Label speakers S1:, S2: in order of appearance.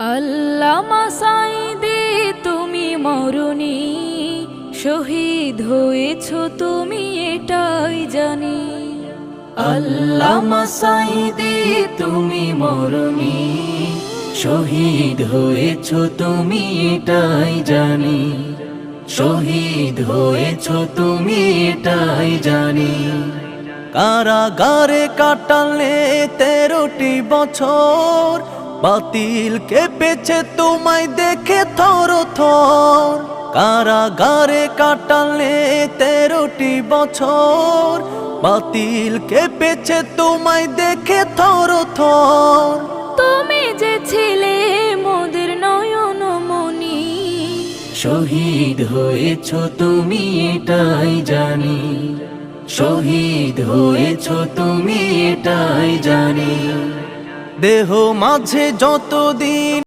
S1: আল্লামা সাঈদী তুমি মরণি, শহীদ হয়েছ তুমি এটাই জানি। আল্লামা সাঈদী তুমি মরণি, শহীদ হয়েছ তুমি এটাই জানি। শহীদ হয়েছ তুমি এটাই জানি।
S2: কারাগারে কাটালে 13টি বছর, বাতিল কেঁপেছে তোমায় দেখে থর থর। কারাগারে কাটালে 13টি বছর, বাতিল কেঁপেছে তোমায় দেখে থর থর।
S1: তুমি যে ছিলে মোদের নয়ন মনি,
S2: শহীদ হয়েছ তুমি এটাই জানি। শহীদ হয়েছ তুমি এটাই জানি। দেহ মাঝে যতদিন